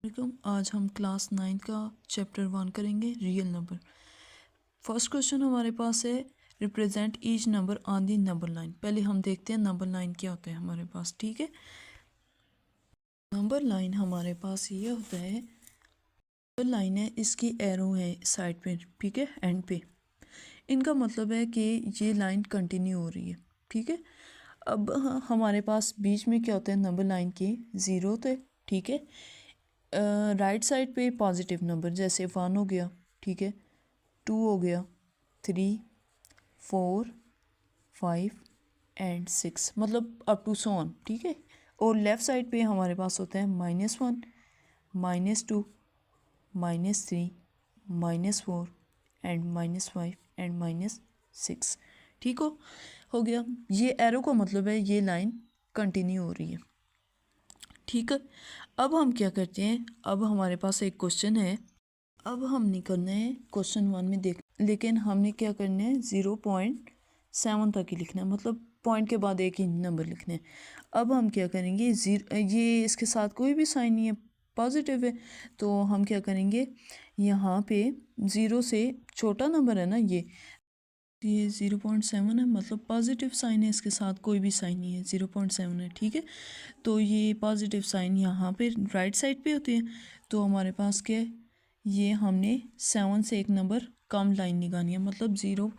आज हम क्लास 9 का चैप्टर 1 करेंगे रियल नंबर। फर्स्ट क्वेश्चन हमारे पास है represent each number on the number line. पहले हम देखते हैं नंबर लाइन क्या होता है हमारे पास। ठीक है, नंबर लाइन हमारे पास ये होता है, नंबर लाइन है, इसकी एरो है साइड पे, ठीक है, एंड पे। इनका मतलब है कि ये लाइन कंटिन्यू हो रही है। ठीक है, अब हमारे पास बीच में क्या होता है, नंबर लाइन के ज़ीरो होते हैं। ठीक है, राइट साइड पे पॉजिटिव नंबर जैसे 1 हो गया, ठीक है, 2 हो गया, 3, 4, 5 एंड 6, मतलब अप टू सो ऑन। ठीक है, और लेफ़्ट साइड पे हमारे पास होता है -1, -2, -3, -4 एंड -5 एंड -6। ठीक हो गया। ये एरो का मतलब है ये लाइन कंटिन्यू हो रही है। ठीक है, अब हम क्या करते हैं, अब हमारे पास एक क्वेश्चन है। अब हमने करना है क्वेश्चन 1 में देख, लेकिन हमने क्या करना है 0.7 तक ही लिखना है, मतलब पॉइंट के बाद एक ही नंबर लिखना है। अब हम क्या करेंगे, ये इसके साथ कोई भी साइन नहीं है, पॉजिटिव है, तो हम क्या करेंगे, यहाँ पे 0 से छोटा नंबर है ना, ये 0.7 है, मतलब पॉजिटिव साइन है, इसके साथ कोई भी साइन नहीं है, 0.7 है। ठीक है, तो ये पॉजिटिव साइन यहाँ पे राइट साइड पे होते हैं। तो हमारे पास क्या है, ये हमने 7 से एक नंबर कम लाइन निकालनी है, मतलब 0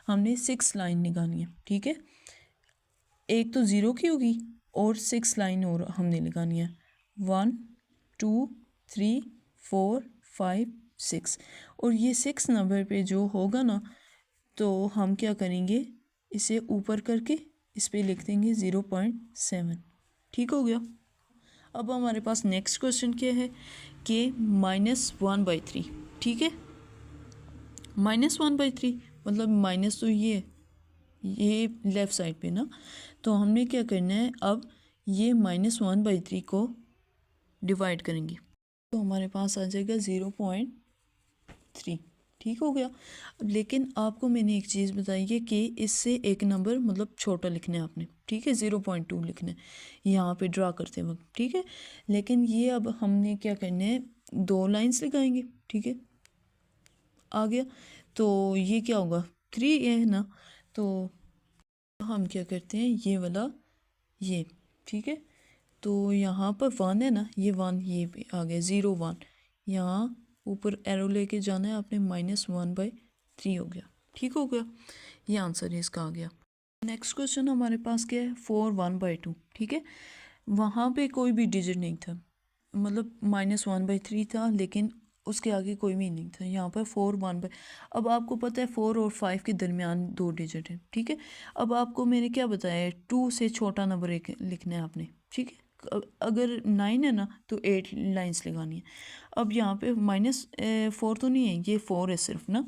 हमने 6 लाइन निकालनी है। ठीक है, एक तो 0 की होगी और 6 लाइन और हमने लगानी है, 1, 2, 3, 4, 5, 6। और ये 6 नंबर पे जो होगा ना, तो हम क्या करेंगे, इसे ऊपर करके इस पे लिख देंगे 0.7। ठीक हो गया। अब हमारे पास नेक्स्ट क्वेश्चन क्या है कि -1/3। ठीक है, -1/3 मतलब माइनस तो ये लेफ़्ट साइड पे ना, तो हमने क्या करना है, अब ये -1/3 को डिवाइड करेंगे, तो हमारे पास आ जाएगा 0.3। ठीक हो गया। लेकिन आपको मैंने एक चीज़ बताई है कि इससे एक नंबर मतलब छोटा लिखना है आपने। ठीक है, 0.2 लिखना है यहाँ पे ड्रा करते वक्त। ठीक है, लेकिन ये अब हमने क्या करना है, 2 लाइंस लगाएंगे। ठीक है, आ गया, तो ये क्या होगा, 3 है ना, तो हम क्या करते हैं, ये वाला ये, ठीक है, तो यहाँ पर 1 है ना, ये 1 ये भी आ गया, 0, 1, यहाँ ऊपर एरो लेके जाना है आपने, -1/3 हो गया। ठीक हो गया, ये आंसर है इसका आ गया। नेक्स्ट क्वेश्चन हमारे पास क्या है, 4, 1/2। ठीक है, वहाँ पे कोई भी डिजिट नहीं था, मतलब -1/3 था, लेकिन उसके आगे कोई भी नहीं था। यहाँ पर 4, 1 बाई, अब आपको पता है 4 और 5 के दरमियान 2 डिजिट है। ठीक है, अब आपको मैंने क्या बताया है, 2 से छोटा नंबर एक लिखना है आपने। ठीक है, अगर 9 है ना तो 8 लाइंस लगानी है। अब यहाँ पे -4 तो नहीं है, ये 4 है सिर्फ ना,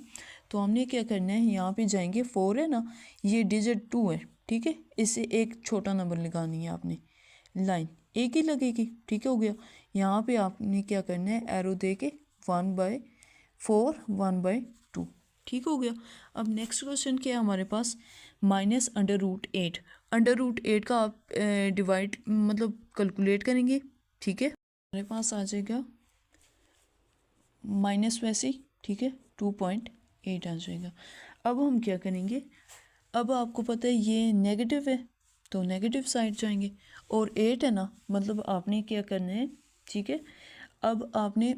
तो हमने क्या करना है, यहाँ पे जाएंगे, 4 है ना, ये डिजिट 2 है। ठीक है, इससे एक छोटा नंबर लगानी है आपने, लाइन एक ही लगेगी। ठीक हो गया, यहाँ पे आपने क्या करना है, एरो दे के 1/4, 1/2। ठीक हो गया। अब नेक्स्ट क्वेश्चन क्या है हमारे पास, -√8। √8 का आप डिवाइड मतलब कैलकुलेट करेंगे। ठीक है, हमारे पास आ जाएगा माइनस वैसे ही, ठीक है, 2.8 आ जाएगा। अब हम क्या करेंगे, अब आपको पता है ये नेगेटिव है, तो नेगेटिव साइड जाएंगे, और 8 है ना, मतलब आपने क्या करना है, ठीक है, अब आपने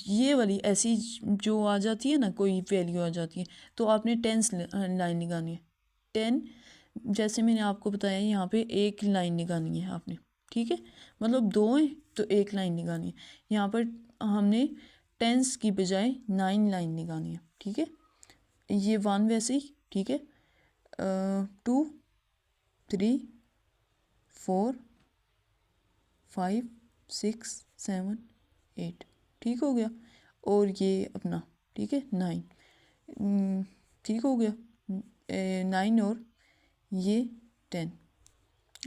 ये वाली ऐसी जो आ जाती है ना, कोई वैल्यू आ जाती है, तो आपने 10 लाइन लगानी है। 10 जैसे मैंने आपको बताया, यहाँ पे एक लाइन निकालनी है आपने। ठीक है, मतलब 2 है तो एक लाइन निकालनी है। यहाँ पर हमने 10 की बजाय 9 लाइन निकालनी है। ठीक है, ये 1 वैसे ही, ठीक है, 2, 3, 4, 5, 6, 7, 8। ठीक हो गया, और ये अपना, ठीक है, 9। ठीक हो गया, 9 और ये 10,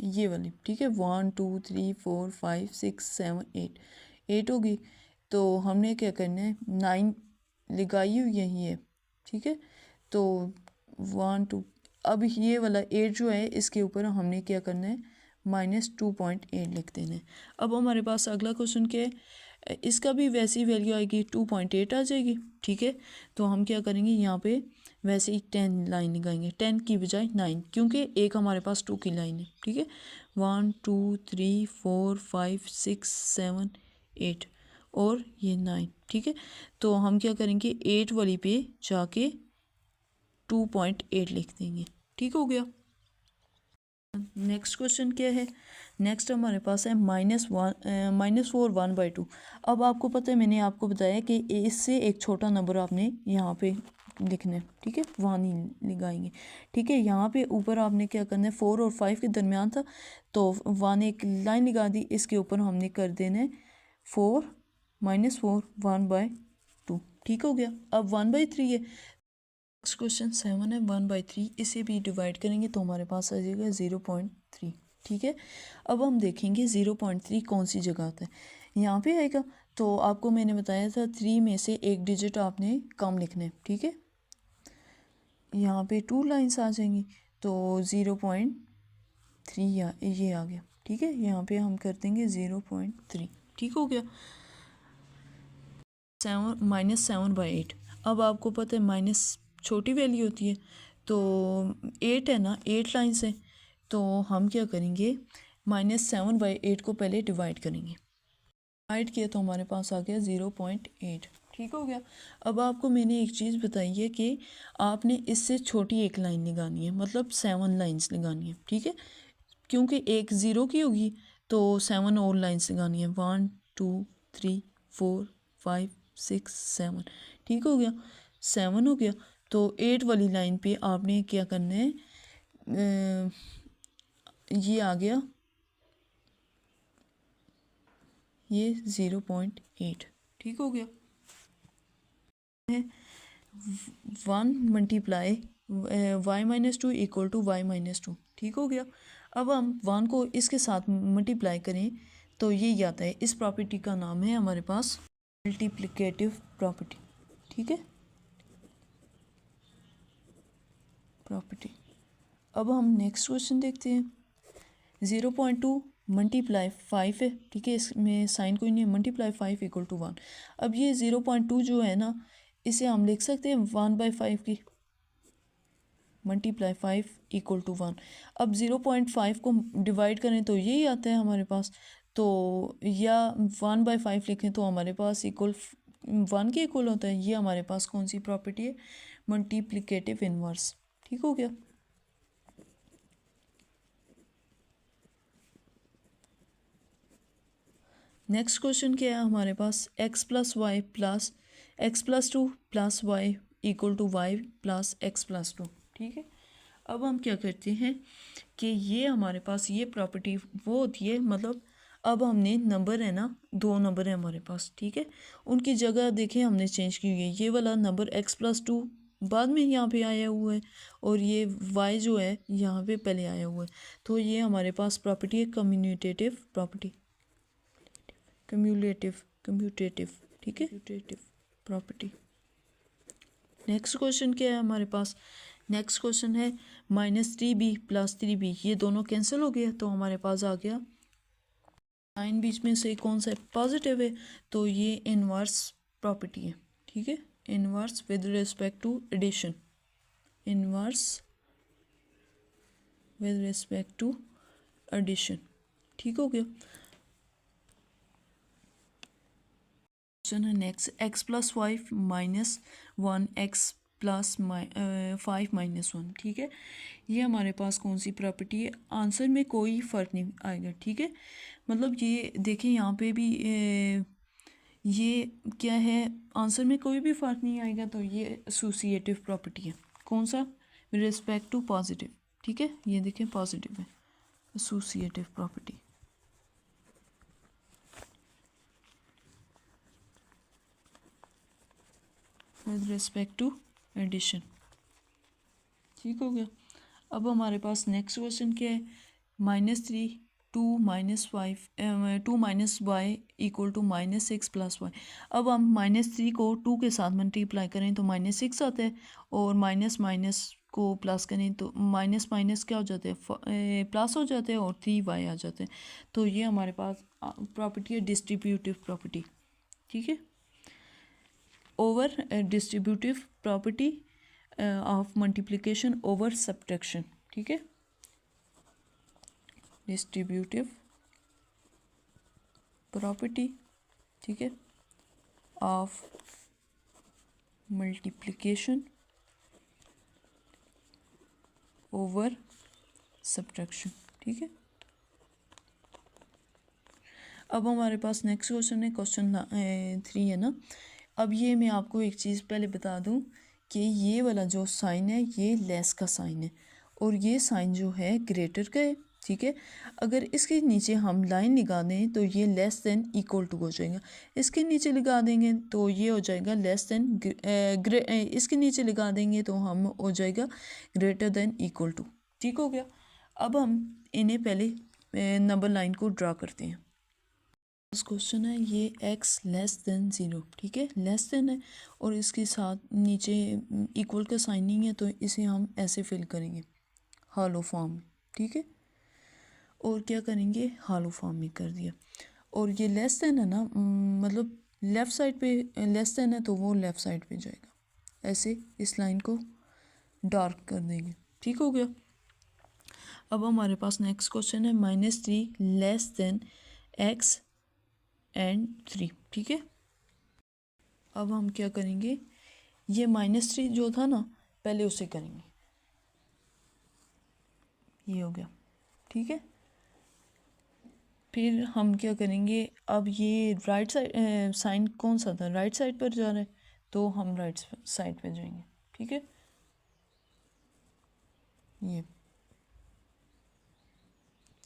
ये वाली। ठीक है, 1, 2, 3, 4, 5, 6, 7, 8 होगी, तो हमने क्या करना है, 9 लगाई हुई यही है। ठीक है, तो 1, 2, अब ये वाला 8 जो है, इसके ऊपर हमने क्या करना है, -2.8 लिख देना है। अब हमारे पास अगला क्वेश्चन क्या है, इसका भी वैसी वैल्यू आएगी 2.8 आ जाएगी, ठीक है। तो हम क्या करेंगे, यहाँ पे वैसे ही 10 लाइन लगाएंगे, 10 की बजाय 9, क्योंकि एक हमारे पास 2 की लाइन है, ठीक है। 1 2 3 4 5 6 7 8 और ये 9, ठीक है। तो हम क्या करेंगे, 8 वाली पे जाके 2.8 लिख देंगे, ठीक हो गया। नेक्स्ट क्वेश्चन क्या है, नेक्स्ट हमारे पास है -4 1/2। अब आपको पता है, मैंने आपको बताया कि इससे एक छोटा नंबर आपने यहाँ पे लिखना है, ठीक है, वहाँ नहीं लगाएंगे, ठीक है। यहाँ पे ऊपर आपने क्या करना है, 4 और 5 के दरमियान था, तो वहाँ ने एक लाइन लगा दी, इसके ऊपर हमने कर देना है 4 -4 1/2, ठीक हो गया। अब 1/3 है। नेक्स्ट क्वेश्चन 7 है, 1/3, इसे भी डिवाइड करेंगे तो हमारे पास आ जाएगा 0.3, ठीक है। अब हम देखेंगे 0.3 कौन सी जगह आता है, यहाँ पे आएगा। तो आपको मैंने बताया था 3 में से एक डिजिट आपने कम लिखना है, ठीक है। यहाँ पे 2 लाइन्स आ जाएंगी, तो 0.3 ये आ गया, ठीक है। यहाँ पे हम कर देंगे 0.3, ठीक हो गया। 7 -7/8। अब आपको पता है माइनस छोटी वैल्यू होती है, तो 8 है ना, 8 लाइन्स है, तो हम क्या करेंगे, -7/8 को पहले डिवाइड करेंगे। डिवाइड किया तो हमारे पास आ गया 0.8, ठीक हो गया। अब आपको मैंने एक चीज़ बताई है कि आपने इससे छोटी एक लाइन लगानी है, मतलब 7 लाइन्स लगानी है, ठीक है। क्योंकि एक 0 की होगी तो 7 और लाइन्स लगानी है, 1 2 3 4 5 6 7, ठीक हो गया, 7 हो गया। तो 8 वाली लाइन पे आपने क्या करना है, ये आ गया, ये 0.8, ठीक हो गया। 1 multiply y-2 equal to y-2, ठीक हो गया। अब हम 1 को इसके साथ मल्टीप्लाई करें तो ये आता है, इस प्रॉपर्टी का नाम है हमारे पास मल्टीप्लिकेटिव प्रॉपर्टी, ठीक है, प्रॉपर्टी। अब हम नेक्स्ट क्वेश्चन देखते हैं। 0.2 मल्टीप्लाई 5 है, ठीक है, इसमें साइन कोई नहीं है, मल्टीप्लाई 5 इक्वल टू 1। अब ये 0.2 जो है ना, इसे हम लिख सकते हैं 1/5 की, मल्टीप्लाई 5 इक्वल टू 1। अब 0.5 को डिवाइड करें तो यही आता है हमारे पास, तो या 1/5 लिखें तो हमारे पास इक्वल 1 के इक्वल होता है। ये हमारे पास कौन सी प्रॉपर्टी है, मल्टीप्लिकेटिव इनवर्स, ठीक हो गया। नेक्स्ट क्वेश्चन क्या है हमारे पास, x+2 plus y equal to y plus x+2, ठीक है। अब हम क्या करते हैं कि ये हमारे पास ये प्रॉपर्टी वो होती है, मतलब अब हमने नंबर है ना, 2 नंबर है हमारे पास, ठीक है, उनकी जगह देखें हमने चेंज की हुई है। ये वाला नंबर x+2 बाद में यहाँ पे आया हुआ है, और ये y जो है यहाँ पे पहले आया हुआ है, तो ये हमारे पास प्रॉपर्टी है कम्यूटेटिव प्रॉपर्टी, कम्यूटेटिव, ठीक है, कम्यूटेटिव प्रॉपर्टी। नेक्स्ट क्वेश्चन क्या है हमारे पास, नेक्स्ट क्वेश्चन है -3b प्लस 3b, ये दोनों कैंसिल हो गया, तो हमारे पास आ गया साइन बीच में से कौन सा है, पॉजिटिव है, तो ये इनवर्स प्रॉपर्टी है, ठीक है, inverse with respect to addition, inverse with respect to addition, ठीक हो गया। नेक्स्ट x+5 -1 x+5 -1, ठीक है। ये हमारे पास कौन सी प्रॉपर्टी है, आंसर में कोई फ़र्क नहीं आएगा, ठीक है। मतलब ये देखें यहाँ पे भी ये क्या है, आंसर में कोई भी फ़र्क नहीं आएगा, तो ये एसोसिएटिव प्रॉपर्टी है, कौन सा, विद रिस्पेक्ट टू पॉजिटिव, ठीक है, ये देखें पॉजिटिव है, associative property. With respect to addition, ठीक हो गया। अब हमारे पास नेक्स्ट क्वेश्चन क्या है, -3 2 y equal to -6 plus y। अब हम -3 को 2 के साथ मल्टीप्लाई करें तो -6 आता है, और माइनस माइनस को प्लस करें तो माइनस माइनस क्या हो जाते हैं, प्लस हो जाते हैं और 3y आ जाते हैं। तो ये हमारे पास प्रॉपर्टी है डिस्ट्रीब्यूटिव प्रॉपर्टी, ठीक है। Over distributive property of multiplication over subtraction, ठीक है। डिस्ट्रीब्यूटिव प्रॉपर्टी, ठीक है, ऑफ मल्टीप्लिकेशन ओवर सब्ट्रैक्शन, ठीक है। अब हमारे पास नेक्स्ट क्वेश्चन है, क्वेश्चन 3 है ना। अब ये मैं आपको एक चीज़ पहले बता दूं कि ये वाला जो साइन है ये लेस का साइन है और ये साइन जो है ग्रेटर का है, ठीक है। अगर इसके नीचे हम लाइन लगा दें तो ये लेस देन इक्वल टू हो जाएगा। इसके नीचे लगा देंगे तो ये हो जाएगा लेस देन, इसके नीचे लगा देंगे तो हम हो जाएगा ग्रेटर देन इक्वल टू, ठीक हो गया। अब हम इन्हें पहले नंबर लाइन को ड्रा करते हैं। क्वेश्चन है ये x लेस देन 0, ठीक है, लेस देन है और इसके साथ नीचे इक्वल का साइन नहीं है तो इसे हम ऐसे फिल करेंगे हॉलो फॉर्म में, ठीक है। और क्या करेंगे, हॉलो फॉर्म में कर दिया। और ये लेस देन है ना, मतलब लेफ़्ट साइड पे लेस देन है तो वो लेफ़्ट साइड पे जाएगा, ऐसे इस लाइन को डार्क कर देंगे, ठीक हो गया। अब हमारे पास नेक्स्ट क्वेश्चन है -3 लेस देन x एंड 3, ठीक है। अब हम क्या करेंगे, ये -3 जो था ना पहले उसे करेंगे, ये हो गया, ठीक है। फिर हम क्या करेंगे, अब ये राइट साइड साइन कौन सा था, राइट साइड पर जा रहा है तो हम राइट साइड पे जाएंगे, ठीक है, ये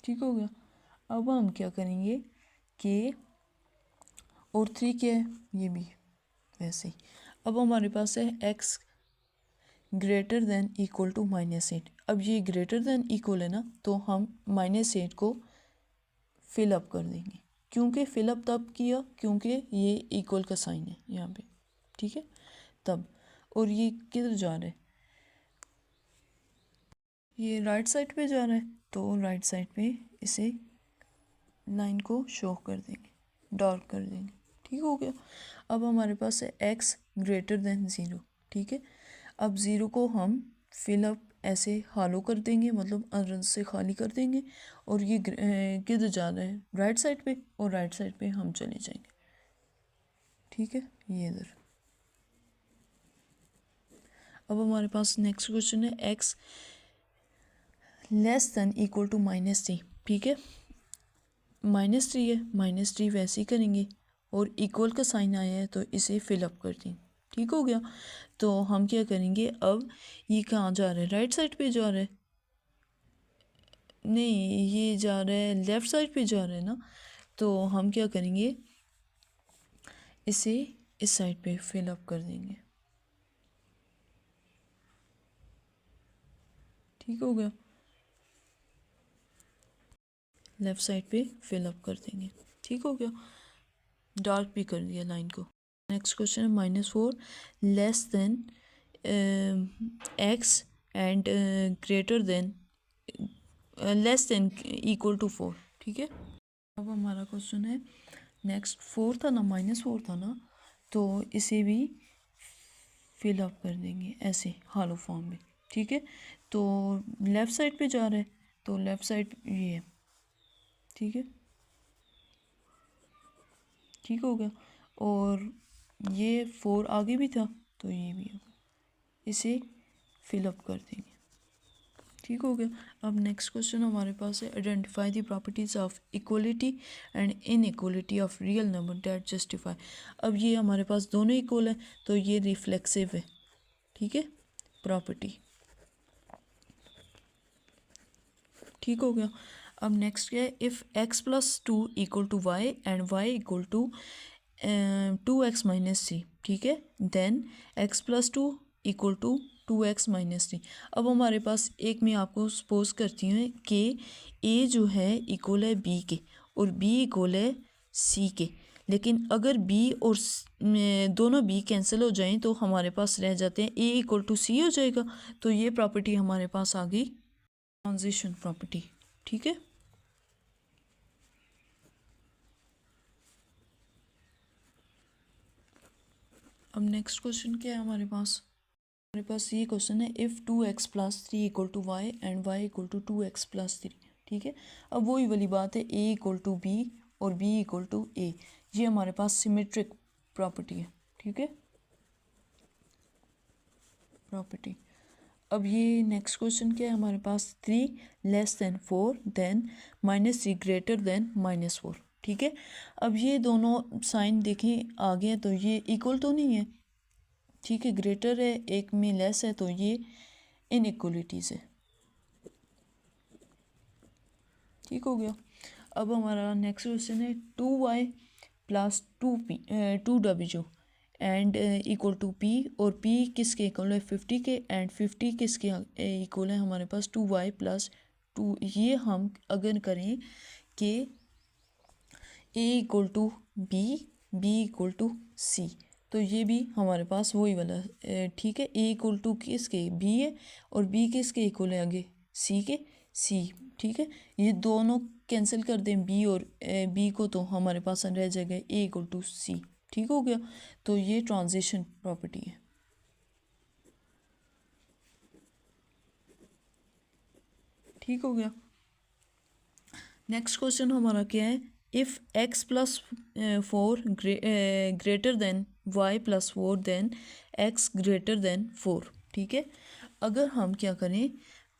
ठीक हो गया। अब हम क्या करेंगे कि और 3 क्या है, ये भी वैसे ही। अब हमारे पास है x greater than equal to -8। अब ये ग्रेटर देन इक्वल है ना तो हम -8 को फिलअप कर देंगे, क्योंकि फिलअप तब किया क्योंकि ये इक्वल का साइन है यहाँ पे, ठीक है, तब। और ये किधर जा रहा है, ये राइट साइड पे जा रहा है तो राइट साइड पे इसे लाइन को शो कर देंगे, डार्क कर देंगे, ठीक हो गया। अब हमारे पास है x ग्रेटर देन 0, ठीक है। अब 0 को हम फिलअप ऐसे हालो कर देंगे, मतलब अंदर से खाली कर देंगे और ये किधर जा रहा है, राइट साइड पे, और राइट साइड पे हम चले जाएंगे, ठीक है, ये इधर। अब हमारे पास नेक्स्ट क्वेश्चन है x less than equal to -3, ठीक है। -3 है, -3 वैसे ही करेंगे और इक्वल का साइन आया है तो इसे फिलअप कर दें, ठीक हो गया। तो हम क्या करेंगे, अब ये कहाँ जा रहा है, राइट साइड पे जा रहा है, नहीं ये जा रहा है लेफ़्ट साइड पे जा रहा है ना, तो हम क्या करेंगे, इसे इस साइड पे फिलअप कर देंगे, ठीक हो गया, लेफ़्ट साइड पे फिलअप कर देंगे, ठीक हो गया, डार्क भी कर दिया लाइन को। नेक्स्ट क्वेश्चन है -4 less than x and greater than less than equal to 4, ठीक है। अब हमारा क्वेश्चन है नेक्स्ट 4 था ना, -4 था ना, तो इसे भी फिलअप कर देंगे ऐसे हॉलो फॉर्म में, ठीक है। तो लेफ़्ट साइड पे जा रहा है तो लेफ़्ट साइड ये है, ठीक है, ठीक हो गया। और ये 4 आगे भी था तो ये भी होगा, इसे फिलअप कर देंगे, ठीक हो गया। अब नेक्स्ट क्वेश्चन हमारे पास है identify the properties of equality and inequality of real number that justify. अब ये हमारे पास दोनों इक्वल है तो ये रिफ्लेक्सिव है, ठीक है, प्रॉपर्टी, ठीक हो गया। अब नेक्स्ट क्या है, if x + 2 = y and y = 2x - 3, ठीक है, देन x + 2 = 2x - 3। अब हमारे पास एक मैं आपको सपोज करती हूँ कि a जो है इक्वल है b के और b इक्वल है c के, लेकिन अगर बी और दोनों बी कैंसिल हो जाएं तो हमारे पास रह जाते हैं ए इक्वल टू सी हो जाएगा। तो ये प्रॉपर्टी हमारे पास आ गई ट्रांजिशन प्रॉपर्टी। ठीक है, अब नेक्स्ट क्वेश्चन क्या है हमारे पास ये क्वेश्चन है if 2x plus 3 equal to y and y equal to 2x plus 3। ठीक है, अब वही वाली बात है a इक्वल टू बी और b इक्वल टू ए, ये हमारे पास सिमेट्रिक प्रॉपर्टी है। ठीक है, प्रॉपर्टी। अब ये नेक्स्ट क्वेश्चन क्या है हमारे पास 3 less than 4 then -3 greater than -4। ठीक है, अब ये दोनों साइन देखें आ गए तो ये इक्वल तो नहीं है। ठीक है, ग्रेटर है एक में लेस है तो ये इनइक्वलिटीज़ है। ठीक हो गया। अब हमारा नेक्स्ट क्वेश्चन है 2y plus 2w and equal to p और p किसके इक्वल है 50 के एंड 50 किसके इक्वल है हमारे पास 2y प्लस 2। ये हम अगर करें कि a equal to b equal to c तो ये भी हमारे पास वही वाला ठीक है। a इक्वल टू किसके b है और b किसके इक्वल है आगे c के c। ठीक है, ये दोनों कैंसिल कर दें b और b को तो हमारे पास रह जाएगा a इक्वल टू c। ठीक हो गया, तो ये ट्रांजिशन प्रॉपर्टी है। ठीक हो गया। नेक्स्ट क्वेश्चन हमारा क्या है if x plus 4 greater than y plus 4 then x greater than 4। ठीक है, अगर हम क्या करें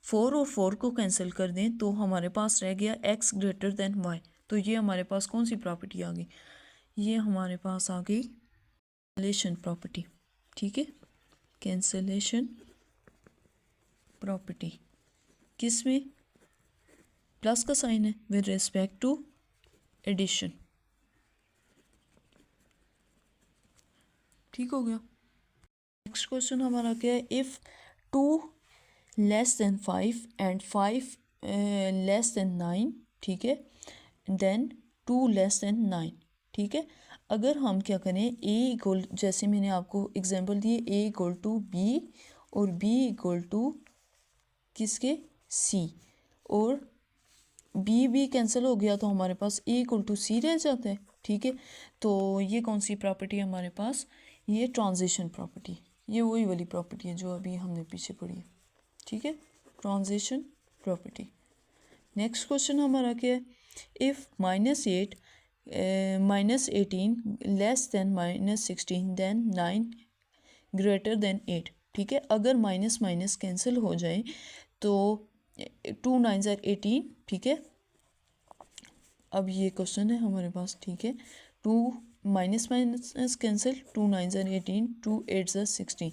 4 और 4 को कैंसिल कर दें तो हमारे पास रह गया x ग्रेटर देन y। तो ये हमारे पास कौन सी प्रॉपर्टी आ गई, ये हमारे पास आ गई कैंसलेशन प्रॉपर्टी। ठीक है, कैंसलेशन प्रॉपर्टी किस में प्लस का साइन है विद रिस्पेक्ट टू एडिशन। ठीक हो गया। नेक्स्ट क्वेश्चन हमारा क्या है if 2 less than 5 and 5 less than 9। ठीक है, देन 2 लेस देन 9। ठीक है, अगर हम क्या करें a इक्वल जैसे मैंने आपको एग्जांपल दिए a इक्वल टू b और b इक्वल टू किसके c और b कैंसिल हो गया तो हमारे पास a इक्वल टू c रह जाता है। ठीक है, तो ये कौन सी प्रॉपर्टी है हमारे पास, ये ट्रांजिशन प्रॉपर्टी, ये वही वाली प्रॉपर्टी है जो अभी हमने पीछे पढ़ी है। ठीक है, ट्रांजिशन प्रॉपर्टी। नेक्स्ट क्वेश्चन हमारा क्या है if -8 -18 less than -16 then 9 greater than 8। ठीक है, अगर माइनस माइनस कैंसिल हो जाए तो 2 9 18। ठीक है, अब ये क्वेश्चन है हमारे पास। ठीक है, 2 माइनस माइनस कैंसिल 2 9 18 2 8 16।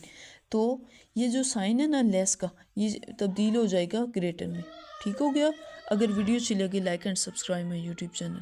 तो ये जो साइन है ना लेस का ये तब्दील हो जाएगा ग्रेटर में। ठीक हो गया। अगर वीडियो अच्छी लगी like and subscribe my YouTube channel.